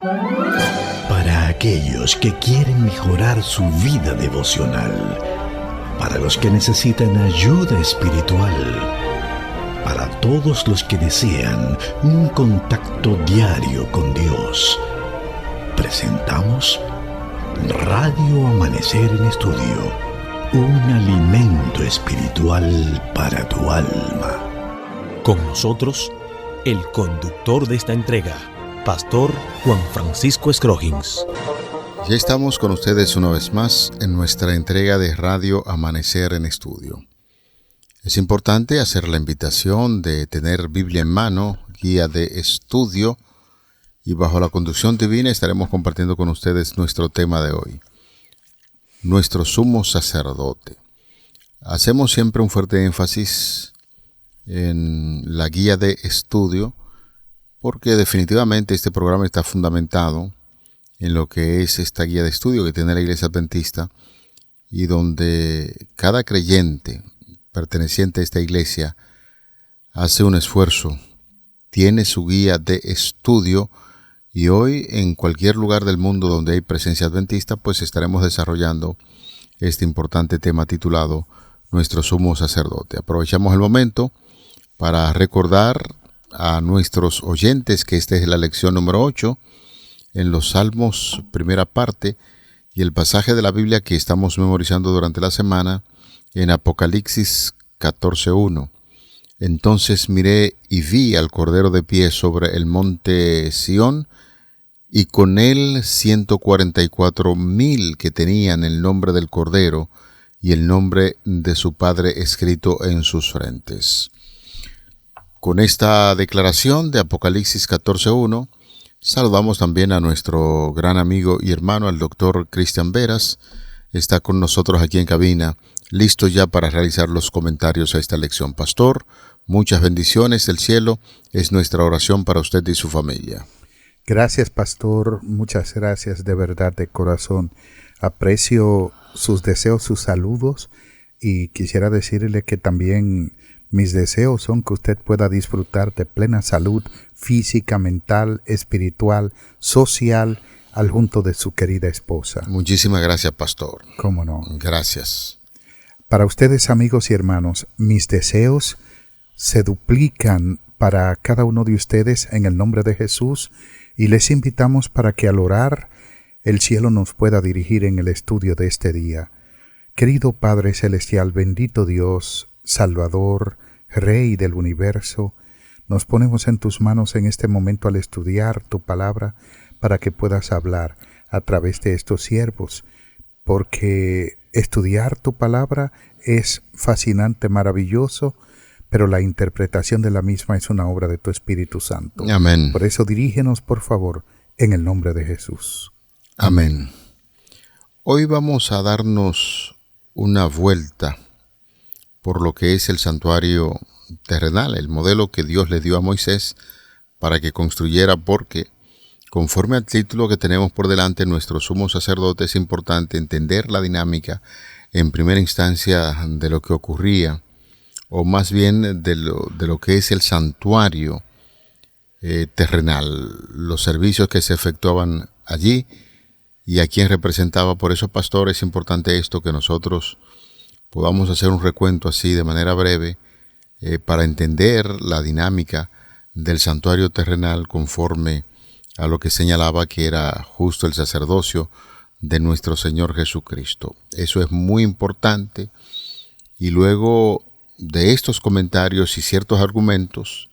Para aquellos que quieren mejorar su vida devocional, para los que necesitan ayuda espiritual, para todos los que desean un contacto diario con Dios, presentamos Radio Amanecer en Estudio, un alimento espiritual para tu alma. Con nosotros, el conductor de esta entrega, Pastor Juan Francisco Scroggins. Ya estamos con ustedes una vez más en nuestra entrega de Radio Amanecer en Estudio. Es importante hacer la invitación de tener Biblia en mano, guía de estudio, y bajo la conducción divina estaremos compartiendo con ustedes nuestro tema de hoy, nuestro sumo sacerdote. Hacemos siempre un fuerte énfasis en la guía de estudio, porque definitivamente este programa está fundamentado en lo que es esta guía de estudio que tiene la Iglesia Adventista, y donde cada creyente perteneciente a esta iglesia hace un esfuerzo, tiene su guía de estudio, y hoy en cualquier lugar del mundo donde hay presencia adventista, pues estaremos desarrollando este importante tema titulado Nuestro Sumo Sacerdote. Aprovechamos el momento para recordar a nuestros oyentes que esta es la lección número 8 en los Salmos, primera parte, y el pasaje de la Biblia que estamos memorizando durante la semana en Apocalipsis 14:1. Entonces miré y vi al Cordero de pie sobre el monte Sión, y con él 144,000 que tenían el nombre del Cordero y el nombre de su Padre escrito en sus frentes. Con esta declaración de Apocalipsis 14:1, saludamos también a nuestro gran amigo y hermano, al doctor Cristian Veras. Está con nosotros aquí en cabina, listo ya para realizar los comentarios a esta lección. Pastor, muchas bendiciones del cielo, es nuestra oración para usted y su familia. Gracias, pastor, muchas gracias de verdad, de corazón. Aprecio sus deseos, sus saludos, y quisiera decirle que también mis deseos son que usted pueda disfrutar de plena salud física, mental, espiritual, social, al junto de su querida esposa. Muchísimas gracias, pastor. ¿Cómo no? Gracias. Para ustedes, amigos y hermanos, mis deseos se duplican para cada uno de ustedes en el nombre de Jesús, y les invitamos para que al orar el cielo nos pueda dirigir en el estudio de este día. Querido Padre Celestial, bendito Dios, Salvador, Rey del universo, nos ponemos en tus manos en este momento al estudiar tu palabra para que puedas hablar a través de estos siervos, porque estudiar tu palabra es fascinante, maravilloso, pero la interpretación de la misma es una obra de tu Espíritu Santo. Amén. Por eso dirígenos, por favor, en el nombre de Jesús. Amén. Hoy vamos a darnos una vuelta por lo que es el santuario terrenal, el modelo que Dios le dio a Moisés para que construyera, porque conforme al título que tenemos por delante, nuestro sumo sacerdote, es importante entender la dinámica en primera instancia de lo que ocurría, o más bien de lo que es el santuario terrenal, los servicios que se efectuaban allí y a quién representaba. Por eso, pastor, es importante esto, que nosotros podamos hacer un recuento así de manera breve para entender la dinámica del santuario terrenal conforme a lo que señalaba que era justo el sacerdocio de nuestro Señor Jesucristo. Eso es muy importante, y luego de estos comentarios y ciertos argumentos,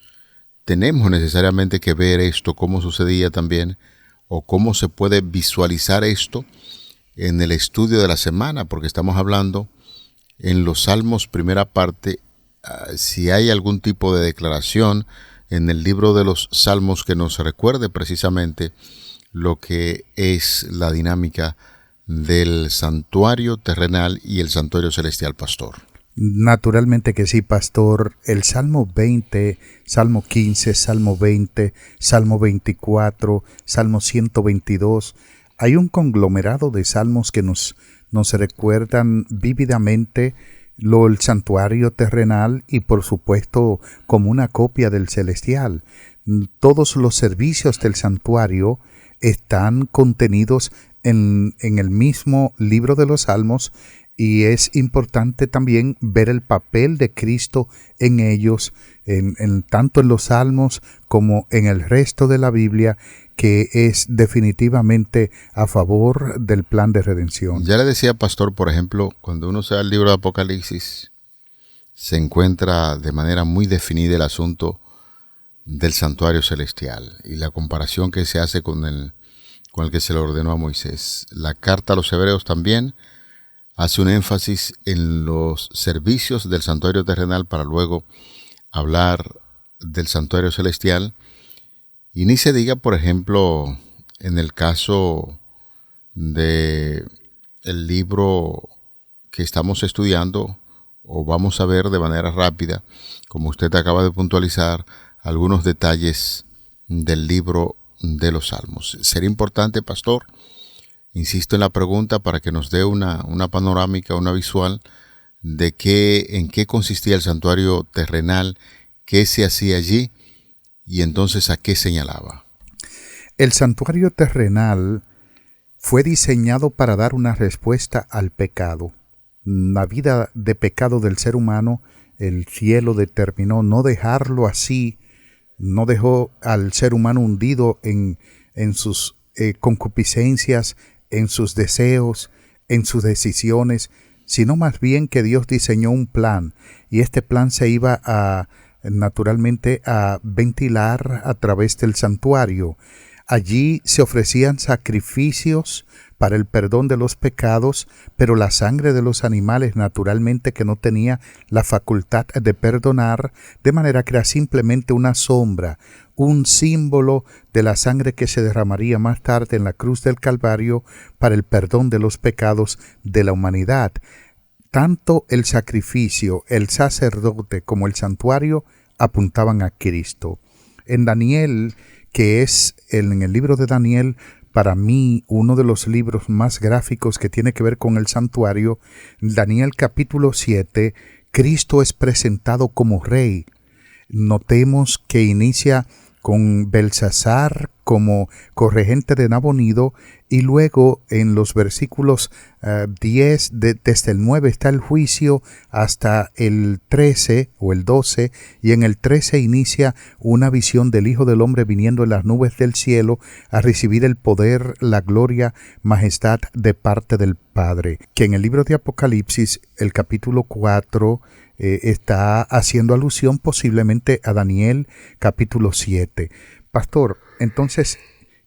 tenemos necesariamente que ver esto, cómo sucedía también, o cómo se puede visualizar esto en el estudio de la semana, porque estamos hablando en los Salmos, primera parte, si hay algún tipo de declaración en el libro de los Salmos que nos recuerde precisamente lo que es la dinámica del santuario terrenal y el santuario celestial, pastor. Naturalmente que sí, pastor. El Salmo 20, Salmo 15, Salmo 20, Salmo 24, Salmo 122. Hay un conglomerado de salmos que nos recuerdan vívidamente el santuario terrenal y por supuesto como una copia del celestial. Todos los servicios del santuario están contenidos en el mismo libro de los Salmos, y es importante también ver el papel de Cristo en ellos, tanto en los Salmos como en el resto de la Biblia, que es definitivamente a favor del plan de redención. Ya le decía, pastor, por ejemplo, cuando uno se va al libro de Apocalipsis, se encuentra de manera muy definida el asunto del santuario celestial y la comparación que se hace con el que se le ordenó a Moisés. La carta a los hebreos también hace un énfasis en los servicios del santuario terrenal para luego hablar del santuario celestial. Y ni se diga, por ejemplo, en el caso de el libro que estamos estudiando, o vamos a ver de manera rápida, como usted acaba de puntualizar, algunos detalles del libro de los Salmos. Sería importante, pastor, insisto en la pregunta para que nos dé una panorámica, una visual de en qué consistía el santuario terrenal, qué se hacía allí y entonces a qué señalaba. El santuario terrenal fue diseñado para dar una respuesta al pecado. La vida de pecado del ser humano, el cielo determinó no dejarlo así, no dejó al ser humano hundido en sus concupiscencias, en sus deseos, en sus decisiones, sino más bien que Dios diseñó un plan, y este plan se iba naturalmente a ventilar a través del santuario. Allí se ofrecían sacrificios para el perdón de los pecados, pero la sangre de los animales naturalmente que no tenía la facultad de perdonar, de manera que era simplemente una sombra, un símbolo de la sangre que se derramaría más tarde en la cruz del Calvario para el perdón de los pecados de la humanidad. Tanto el sacrificio, el sacerdote como el santuario apuntaban a Cristo. En Daniel, que es en el libro de Daniel, para mí uno de los libros más gráficos que tiene que ver con el santuario, Daniel capítulo 7, Cristo es presentado como rey. Notemos que inicia con Belsasar como corregente de Nabonido, y luego en los versículos 10, desde el 9 está el juicio hasta el 13 o el 12, y en el 13 inicia una visión del Hijo del Hombre viniendo en las nubes del cielo a recibir el poder, la gloria, majestad de parte del Padre, que en el libro de Apocalipsis, el capítulo 4, está haciendo alusión posiblemente a Daniel capítulo 7. Pastor, entonces,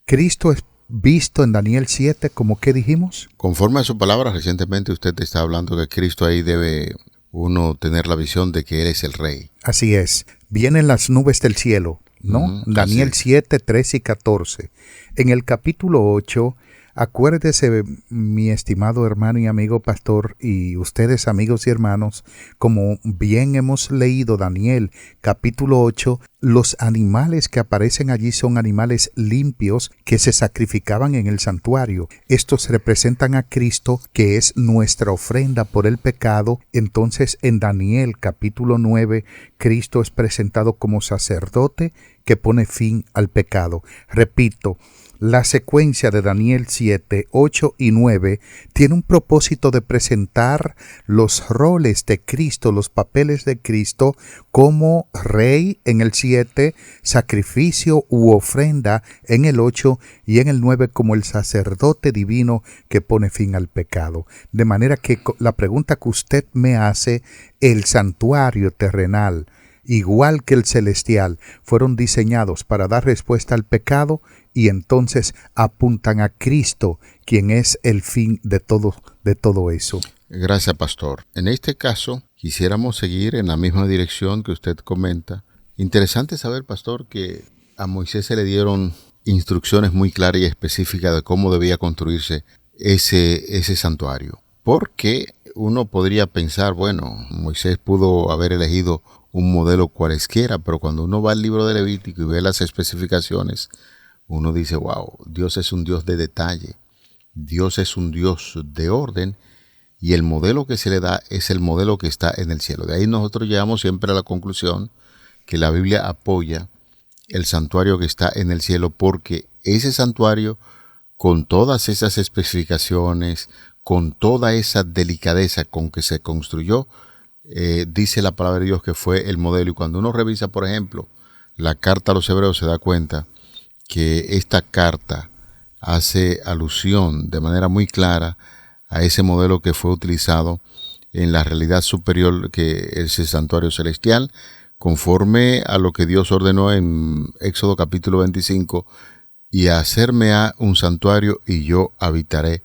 Cristo es visto en Daniel 7 como ¿qué dijimos? Conforme a su palabra, recientemente usted está hablando que Cristo ahí debe uno tener la visión de que Él es el Rey. Así es, vienen las nubes del cielo, ¿no? Daniel 7, 13 y 14. En el capítulo 8, acuérdese, mi estimado hermano y amigo pastor, y ustedes amigos y hermanos, como bien hemos leído Daniel capítulo 8, los animales que aparecen allí son animales limpios que se sacrificaban en el santuario. Estos representan a Cristo, que es nuestra ofrenda por el pecado. Entonces en Daniel capítulo 9, Cristo es presentado como sacerdote que pone fin al pecado. Repito, la secuencia de Daniel 7, 8 y 9 tiene un propósito de presentar los roles de Cristo, los papeles de Cristo como Rey en el 7, sacrificio u ofrenda en el 8 y en el 9 como el sacerdote divino que pone fin al pecado. De manera que la pregunta que usted me hace, el santuario terrenal, igual que el celestial, fueron diseñados para dar respuesta al pecado y entonces apuntan a Cristo, quien es el fin de todo eso. Gracias, pastor. En este caso, quisiéramos seguir en la misma dirección que usted comenta. Interesante saber, pastor, que a Moisés se le dieron instrucciones muy claras y específicas de cómo debía construirse ese santuario. Porque uno podría pensar, bueno, Moisés pudo haber elegido un modelo cualesquiera, pero cuando uno va al libro de Levítico y ve las especificaciones, uno dice, wow, Dios es un Dios de detalle, Dios es un Dios de orden, y el modelo que se le da es el modelo que está en el cielo. De ahí nosotros llegamos siempre a la conclusión que la Biblia apoya el santuario que está en el cielo, porque ese santuario, con todas esas especificaciones, con toda esa delicadeza con que se construyó, dice la palabra de Dios que fue el modelo. Y cuando uno revisa, por ejemplo, la carta a los Hebreos, se da cuenta que esta carta hace alusión de manera muy clara a ese modelo que fue utilizado en la realidad superior, que es el santuario celestial, conforme a lo que Dios ordenó en Éxodo capítulo 25, y a hacerme a un santuario y yo habitaré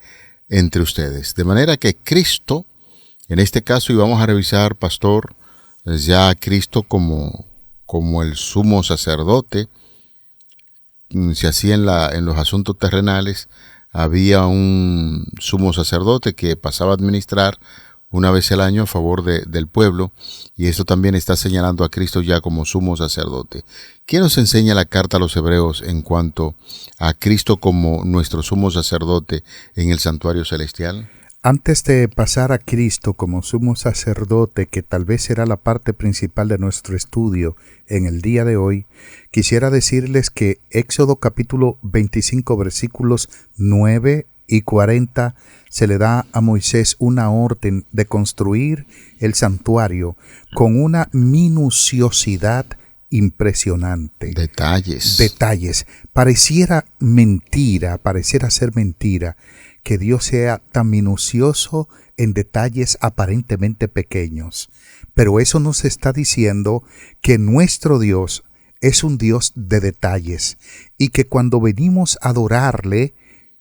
entre ustedes. De manera que Cristo, en este caso, y vamos a revisar, pastor, ya a Cristo como el sumo sacerdote. Se hacía en los asuntos terrenales, había un sumo sacerdote que pasaba a administrar una vez al año a favor del pueblo, y esto también está señalando a Cristo ya como sumo sacerdote. ¿Qué nos enseña la carta a los Hebreos en cuanto a Cristo como nuestro sumo sacerdote en el santuario celestial? Antes de pasar a Cristo como sumo sacerdote, que tal vez será la parte principal de nuestro estudio en el día de hoy, quisiera decirles que Éxodo capítulo 25 versículos 9 y 40 se le da a Moisés una orden de construir el santuario con una minuciosidad impresionante. Detalles. Pareciera ser mentira que Dios sea tan minucioso en detalles aparentemente pequeños. Pero eso nos está diciendo que nuestro Dios es un Dios de detalles, y que cuando venimos a adorarle,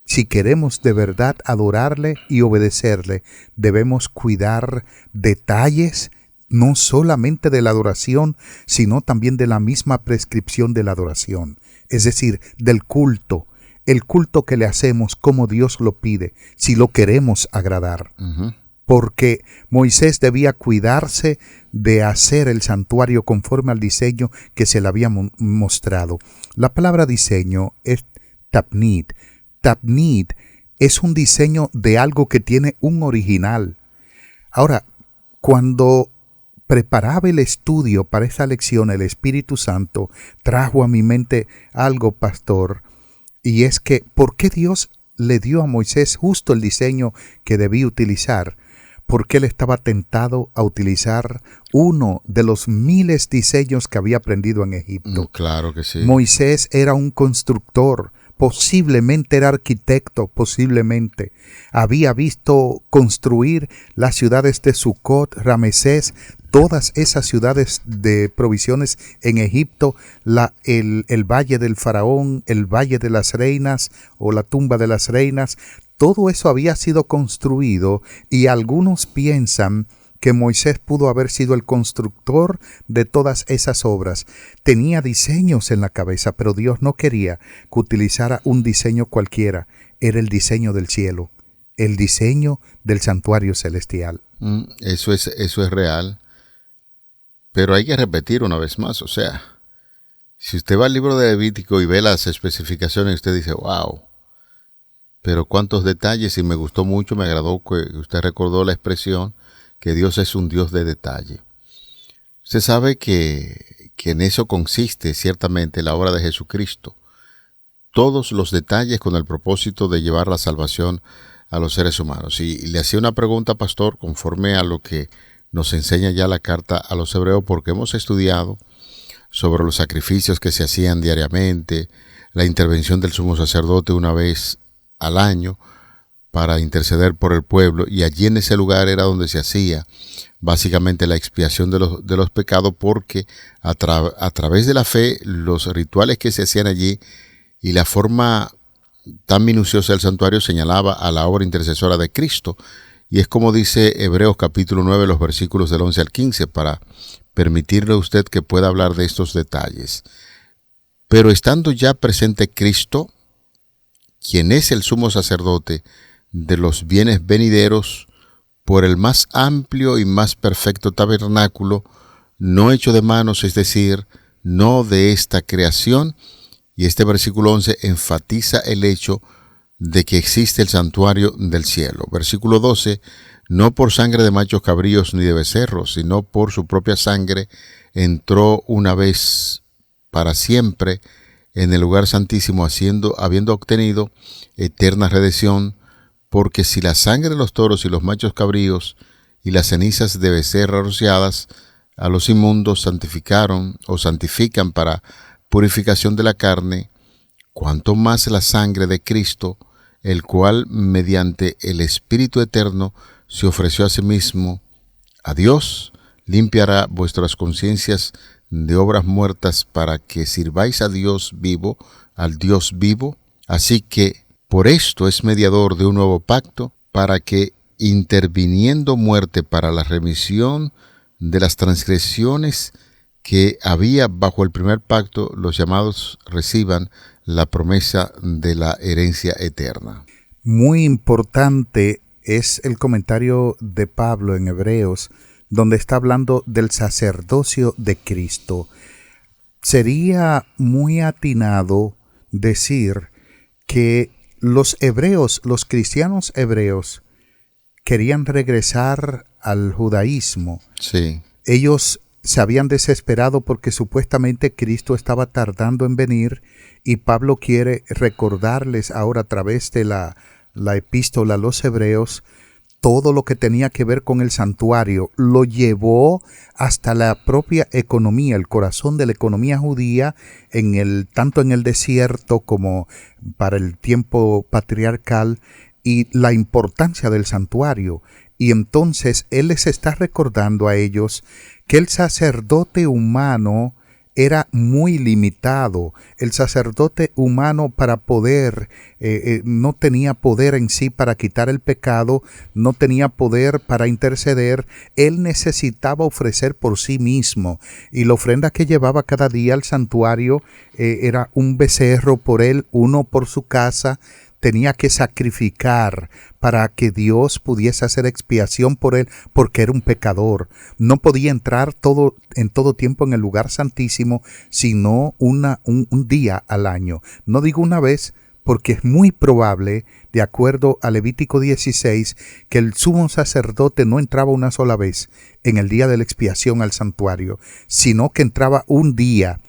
si queremos de verdad adorarle y obedecerle, debemos cuidar detalles, no solamente de la adoración, sino también de la misma prescripción de la adoración, es decir, del culto. El culto que le hacemos como Dios lo pide, si lo queremos agradar. Uh-huh. Porque Moisés debía cuidarse de hacer el santuario conforme al diseño que se le había mostrado. La palabra diseño es tapnid. Tapnid es un diseño de algo que tiene un original. Ahora, cuando preparaba el estudio para esta lección, el Espíritu Santo trajo a mi mente algo, pastor, y es que, ¿por qué Dios le dio a Moisés justo el diseño que debía utilizar? Porque él estaba tentado a utilizar uno de los miles diseños que había aprendido en Egipto. Claro que sí. Moisés era un constructor, posiblemente era arquitecto, posiblemente. Había visto construir las ciudades de Sucot, Ramesés, todas esas ciudades de provisiones en Egipto, el valle del faraón, el valle de las reinas o la tumba de las reinas. Todo eso había sido construido, y algunos piensan que Moisés pudo haber sido el constructor de todas esas obras. Tenía diseños en la cabeza, pero Dios no quería que utilizara un diseño cualquiera. Era el diseño del cielo, el diseño del santuario celestial. Eso es real. Pero hay que repetir una vez más, o sea, si usted va al libro de Levítico y ve las especificaciones, usted dice, wow, pero cuántos detalles, y me gustó mucho, me agradó que usted recordó la expresión que Dios es un Dios de detalle. Usted sabe que en eso consiste ciertamente la obra de Jesucristo, todos los detalles con el propósito de llevar la salvación a los seres humanos. Y le hacía una pregunta, pastor, conforme a lo que nos enseña ya la carta a los Hebreos, porque hemos estudiado sobre los sacrificios que se hacían diariamente, la intervención del sumo sacerdote una vez al año para interceder por el pueblo, y allí en ese lugar era donde se hacía básicamente la expiación de los pecados, porque a través de la fe, los rituales que se hacían allí y la forma tan minuciosa del santuario señalaba a la obra intercesora de Cristo. Y es como dice Hebreos capítulo 9, los versículos del 11 al 15, para permitirle a usted que pueda hablar de estos detalles. Pero estando ya presente Cristo, quien es el sumo sacerdote de los bienes venideros, por el más amplio y más perfecto tabernáculo, no hecho de manos, es decir, no de esta creación. Y este versículo 11 enfatiza el hecho de que existe el santuario del cielo. Versículo 12, no por sangre de machos cabríos ni de becerros, sino por su propia sangre entró una vez para siempre en el lugar santísimo, habiendo obtenido eterna redención, porque si la sangre de los toros y los machos cabríos y las cenizas de becerra rociadas a los inmundos santifican para purificación de la carne, cuanto más la sangre de Cristo, el cual mediante el Espíritu Eterno se ofreció a sí mismo a Dios, limpiará vuestras conciencias de obras muertas para que sirváis a Dios vivo, al Dios vivo. Así que por esto es mediador de un nuevo pacto, para que, interviniendo muerte para la remisión de las transgresiones que había bajo el primer pacto, los llamados reciban la promesa de la herencia eterna. Muy importante es el comentario de Pablo en Hebreos, donde está hablando del sacerdocio de Cristo. Sería muy atinado decir que los hebreos, los cristianos hebreos, querían regresar al judaísmo. Sí. Ellos se habían desesperado porque supuestamente Cristo estaba tardando en venir, y Pablo quiere recordarles ahora a través de la epístola a los hebreos todo lo que tenía que ver con el santuario. Lo llevó hasta la propia economía, el corazón de la economía judía, tanto en el desierto como para el tiempo patriarcal, y la importancia del santuario. Y entonces él les está recordando a ellos que el sacerdote humano era muy limitado. El sacerdote humano para poder, no tenía poder en sí para quitar el pecado, no tenía poder para interceder. Él necesitaba ofrecer por sí mismo, y la ofrenda que llevaba cada día al santuario era un becerro por él, uno por su casa. Tenía que sacrificar para que Dios pudiese hacer expiación por él, porque era un pecador. No podía entrar en todo tiempo en el lugar santísimo, sino un día al año. No digo una vez, porque es muy probable, de acuerdo a Levítico 16, que el sumo sacerdote no entraba una sola vez en el día de la expiación al santuario, sino que entraba un día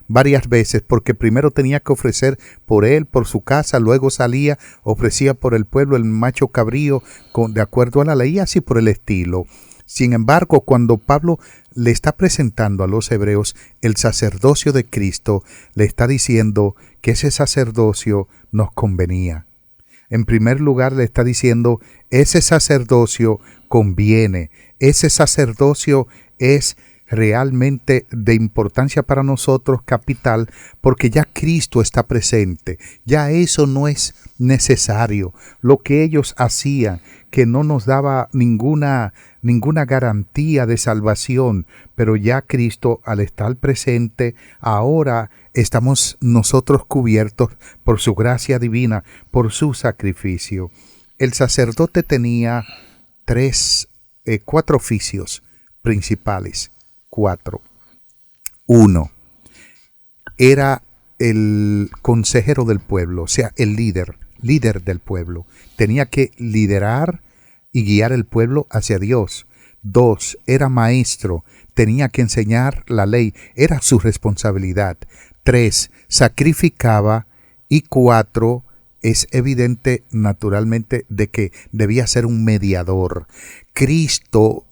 varias veces, porque primero tenía que ofrecer por él, por su casa, luego salía, ofrecía por el pueblo el macho cabrío de acuerdo a la ley, así por el estilo. Sin embargo, cuando Pablo le está presentando a los hebreos el sacerdocio de Cristo, le está diciendo que ese sacerdocio nos convenía. En primer lugar, le está diciendo, ese sacerdocio conviene, ese sacerdocio es realmente de importancia para nosotros, capital, porque ya Cristo está presente, ya eso no es necesario. Lo que ellos hacían, que no nos daba ninguna garantía de salvación, pero ya Cristo, al estar presente, ahora estamos nosotros cubiertos por su gracia divina, por su sacrificio. El sacerdote tenía cuatro oficios principales. 4. 1. Era el consejero del pueblo, o sea, el líder del pueblo. Tenía que liderar y guiar el pueblo hacia Dios. 2. Era maestro, tenía que enseñar la ley, era su responsabilidad. 3. Sacrificaba. Y 4. Es evidente, naturalmente, de que debía ser un mediador. Cristo,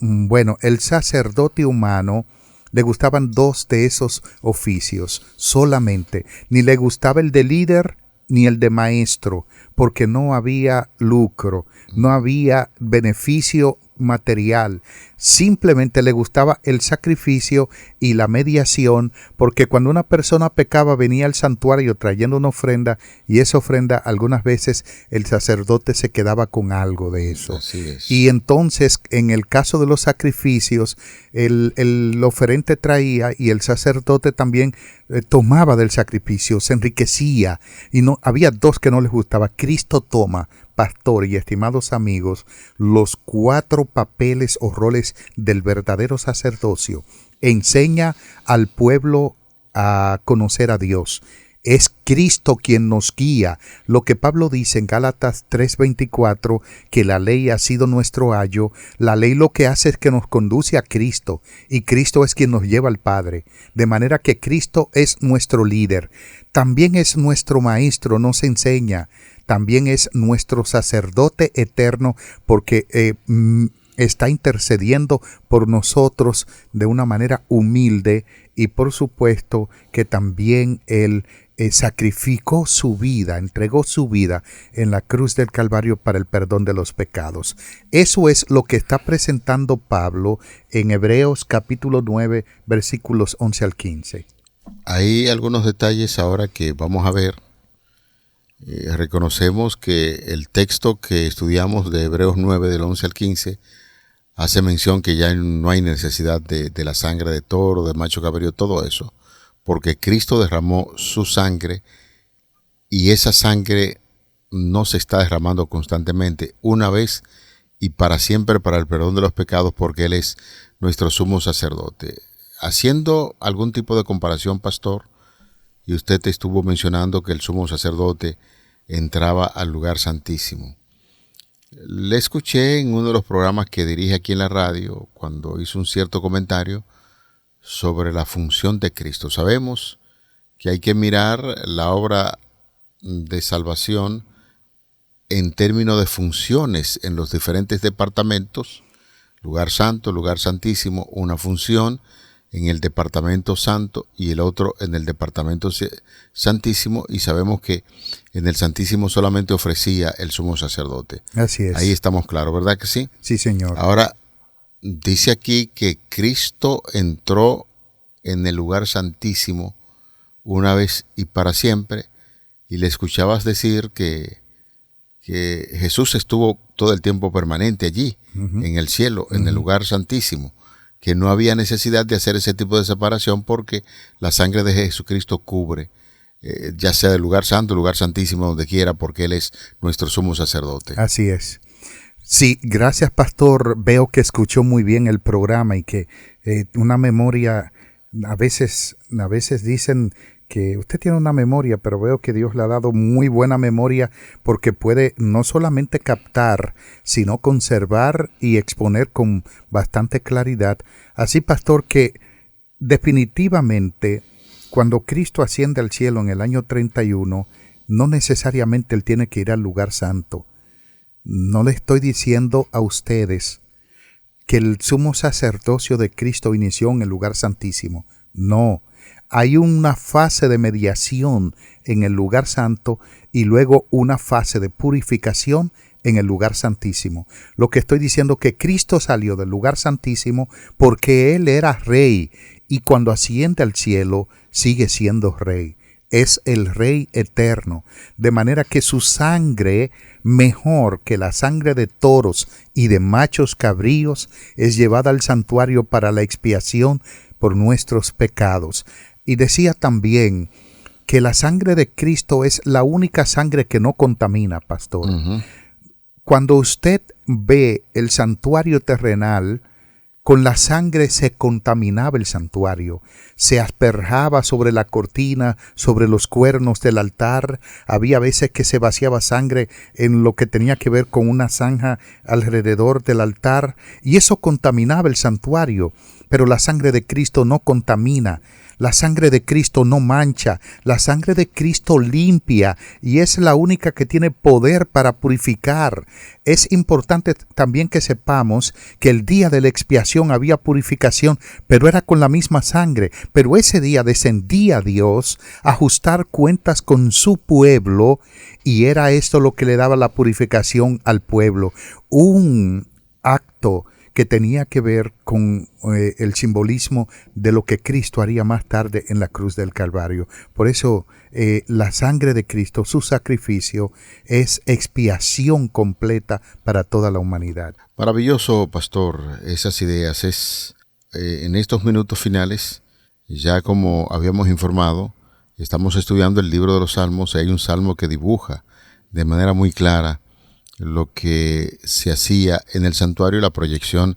el sacerdote humano, le gustaban 2 de esos oficios solamente. Ni le gustaba el de líder ni el de maestro, porque no había lucro, no había beneficio material. Simplemente le gustaba el sacrificio y la mediación, porque cuando una persona pecaba venía al santuario trayendo una ofrenda, y esa ofrenda algunas veces el sacerdote se quedaba con algo de eso. Así es. Y entonces en el caso de los sacrificios, el oferente traía y el sacerdote también tomaba del sacrificio, se enriquecía, y no había 2 que no les gustaba. Cristo toma, pastor y estimados amigos, los 4 papeles o roles del verdadero sacerdocio. Enseña al pueblo a conocer a Dios, Es Cristo quien nos guía. Lo que Pablo dice en Gálatas 3:24, que la ley ha sido nuestro ayo, la ley lo que hace es que nos conduce a Cristo, y Cristo es quien nos lleva al Padre. De manera que Cristo es nuestro líder. También es nuestro maestro, nos enseña. También es nuestro sacerdote eterno, porque está intercediendo por nosotros de una manera humilde, y por supuesto que también Él sacrificó su vida, entregó su vida en la cruz del Calvario para el perdón de los pecados. Eso es lo que está presentando Pablo en Hebreos capítulo 9, versículos 11 al 15. Hay algunos detalles ahora que vamos a ver. Reconocemos que el texto que estudiamos de Hebreos 9, del 11 al 15, hace mención que ya no hay necesidad de la sangre de toro, de macho cabrío, todo eso, porque Cristo derramó su sangre, y esa sangre no se está derramando constantemente, una vez y para siempre, para el perdón de los pecados, porque Él es nuestro sumo sacerdote. Haciendo algún tipo de comparación, pastor, y usted te estuvo mencionando que el sumo sacerdote entraba al lugar santísimo. Le escuché en uno de los programas que dirige aquí en la radio, cuando hizo un cierto comentario sobre la función de Cristo. Sabemos que hay que mirar la obra de salvación en términos de funciones en los diferentes departamentos: lugar santo, lugar santísimo, una función en el departamento santo y el otro en el departamento santísimo, y sabemos que en el santísimo solamente ofrecía el sumo sacerdote. Así es. Ahí estamos claros, ¿verdad que sí? Sí, señor. Ahora, dice aquí que Cristo entró en el lugar santísimo una vez y para siempre, y le escuchabas decir que Jesús estuvo todo el tiempo permanente allí, en el cielo, en el lugar santísimo, que no había necesidad de hacer ese tipo de separación porque la sangre de Jesucristo cubre, ya sea del lugar santo, lugar santísimo, donde quiera, porque Él es nuestro sumo sacerdote. Así es. Sí, gracias, pastor. Veo que escuchó muy bien el programa y que una memoria, a veces dicen que usted tiene una memoria, pero veo que Dios le ha dado muy buena memoria, porque puede no solamente captar, sino conservar y exponer con bastante claridad. Así, pastor, que definitivamente cuando Cristo asciende al cielo en el año 31, no necesariamente Él tiene que ir al lugar santo. No le estoy diciendo a ustedes que el sumo sacerdocio de Cristo inició en el lugar santísimo. No. Hay una fase de mediación en el lugar santo y luego una fase de purificación en el lugar santísimo. Lo que estoy diciendo es que Cristo salió del lugar santísimo porque Él era rey, y cuando asciende al cielo sigue siendo rey. Es el rey eterno, de manera que su sangre, mejor que la sangre de toros y de machos cabríos, es llevada al santuario para la expiación por nuestros pecados. Y decía también que la sangre de Cristo es la única sangre que no contamina, pastor. Cuando usted ve el santuario terrenal, con la sangre se contaminaba el santuario, se asperjaba sobre la cortina, sobre los cuernos del altar. Había veces que se vaciaba sangre en lo que tenía que ver con una zanja alrededor del altar, y eso contaminaba el santuario. Pero la sangre de Cristo no contamina, la sangre de Cristo no mancha, la sangre de Cristo limpia, y es la única que tiene poder para purificar. Es importante también que sepamos que el día de la expiación había purificación, pero era con la misma sangre. Pero ese día descendía Dios a ajustar cuentas con su pueblo, y era esto lo que le daba la purificación al pueblo. Un acto que tenía que ver con el simbolismo de lo que Cristo haría más tarde en la cruz del Calvario. Por eso la sangre de Cristo, su sacrificio, es expiación completa para toda la humanidad. Maravilloso, pastor, esas ideas. Es en estos minutos finales, ya como habíamos informado, estamos estudiando el libro de los Salmos, y hay un salmo que dibuja de manera muy clara lo que se hacía en el santuario y la proyección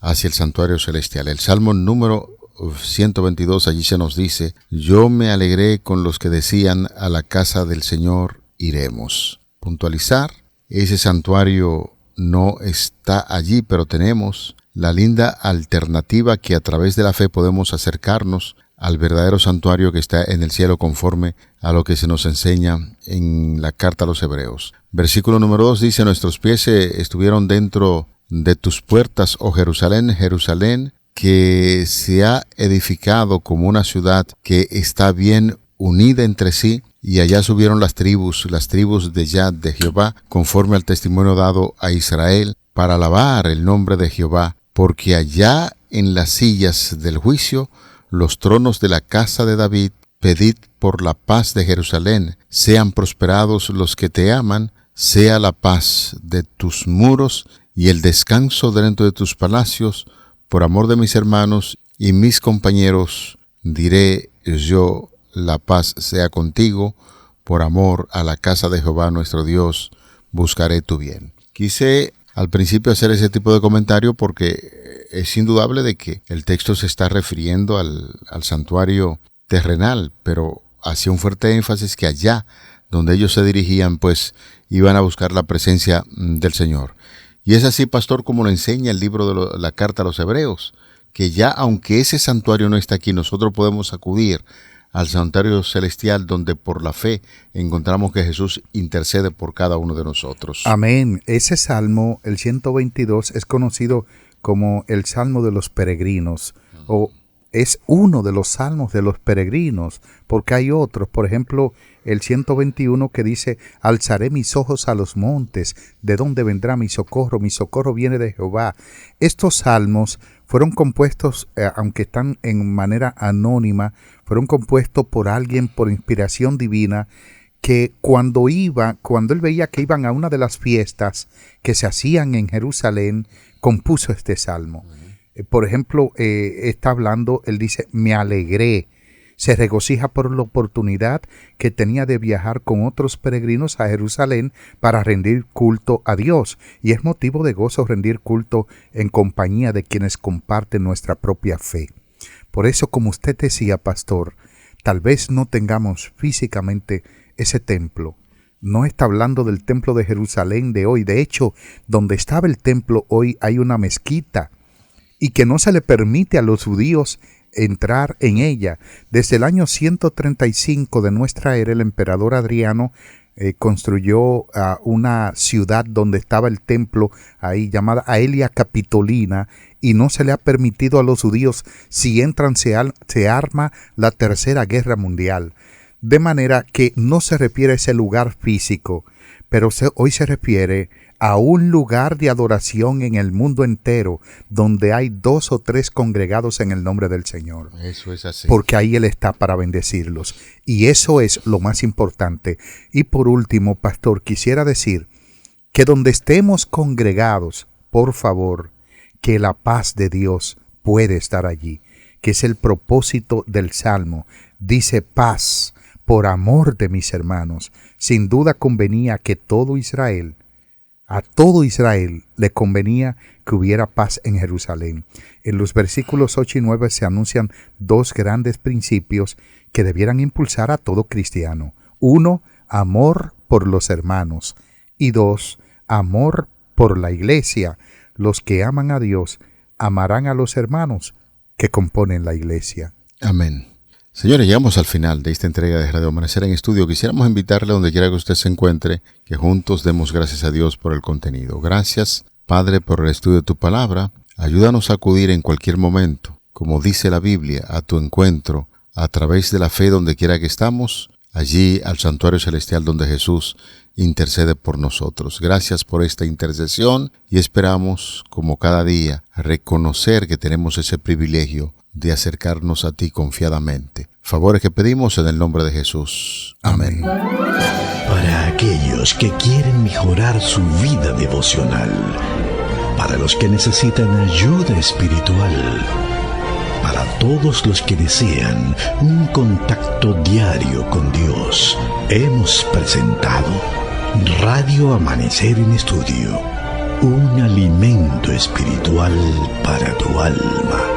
hacia el santuario celestial. El Salmo número 122, allí se nos dice: yo me alegré con los que decían, a la casa del Señor iremos. Puntualizar, ese santuario no está allí, pero tenemos la linda alternativa que a través de la fe podemos acercarnos al verdadero santuario que está en el cielo, conforme a lo que se nos enseña en la carta a los Hebreos. Versículo número 2 dice: nuestros pies estuvieron dentro de tus puertas, oh Jerusalén, Jerusalén, que se ha edificado como una ciudad que está bien unida entre sí, y allá subieron las tribus de Yad de Jehová, conforme al testimonio dado a Israel, para alabar el nombre de Jehová, porque allá en las sillas del juicio, los tronos de la casa de David, pedid por la paz de Jerusalén, sean prosperados los que te aman, sea la paz de tus muros y el descanso dentro de tus palacios. Por amor de mis hermanos y mis compañeros, diré yo, la paz sea contigo. Por amor a la casa de Jehová nuestro Dios, buscaré tu bien. Quise al principio hacer ese tipo de comentario porque es indudable de que el texto se está refiriendo al santuario terrenal, pero hacía un fuerte énfasis que allá donde ellos se dirigían, pues iban a buscar la presencia del Señor. Y es así, pastor, como lo enseña el libro de la carta a los Hebreos, que ya aunque ese santuario no está aquí, nosotros podemos acudir al santuario celestial, donde por la fe encontramos que Jesús intercede por cada uno de nosotros. Amén. Ese salmo, el 122, es conocido como el Salmo de los Peregrinos, o es uno de los salmos de los peregrinos, porque hay otros, por ejemplo, el 121 que dice: alzaré mis ojos a los montes, ¿de dónde vendrá mi socorro? Mi socorro viene de Jehová. Estos salmos fueron compuestos, aunque están en manera anónima, fueron compuestos por alguien por inspiración divina, que cuando él veía que iban a una de las fiestas que se hacían en Jerusalén, compuso este salmo. Por ejemplo, está hablando, él dice: me alegré. Se regocija por la oportunidad que tenía de viajar con otros peregrinos a Jerusalén para rendir culto a Dios. Y es motivo de gozo rendir culto en compañía de quienes comparten nuestra propia fe. Por eso, como usted decía, pastor, tal vez no tengamos físicamente ese templo. No está hablando del templo de Jerusalén de hoy. De hecho, donde estaba el templo hoy hay una mezquita, y que no se le permite a los judíos entrar en ella. Desde el año 135 de nuestra era, el emperador Adriano construyó una ciudad donde estaba el templo ahí, llamada Aelia Capitolina, y no se le ha permitido a los judíos. Si entran, se arma la Tercera Guerra Mundial. De manera que no se refiere a ese lugar físico, pero hoy se refiere a un lugar de adoración en el mundo entero, donde hay 2 o 3 congregados en el nombre del Señor. Eso es así. Porque ahí Él está para bendecirlos. Y eso es lo más importante. Y por último, pastor, quisiera decir que donde estemos congregados, por favor, que la paz de Dios puede estar allí, que es el propósito del Salmo. Dice: paz, por amor de mis hermanos. Sin duda convenía que a todo Israel le convenía que hubiera paz en Jerusalén. En los versículos 8 y 9 se anuncian 2 grandes principios que debieran impulsar a todo cristiano. 1, amor por los hermanos. Y 2, amor por la iglesia. Los que aman a Dios amarán a los hermanos que componen la iglesia. Amén. Señores, llegamos al final de esta entrega de Radio Amanecer en Estudio. Quisiéramos invitarle, donde quiera que usted se encuentre, que juntos demos gracias a Dios por el contenido. Gracias, Padre, por el estudio de tu palabra. Ayúdanos a acudir en cualquier momento, como dice la Biblia, a tu encuentro, a través de la fe, donde quiera que estamos, allí al santuario celestial donde Jesús intercede por nosotros. Gracias por esta intercesión, y esperamos, como cada día, reconocer que tenemos ese privilegio de acercarnos a ti confiadamente. Favores que pedimos en el nombre de Jesús. Amén. Para aquellos que quieren mejorar su vida devocional, para los que necesitan ayuda espiritual, para todos los que desean un contacto diario con Dios, hemos presentado Radio Amanecer en Estudio, un alimento espiritual para tu alma.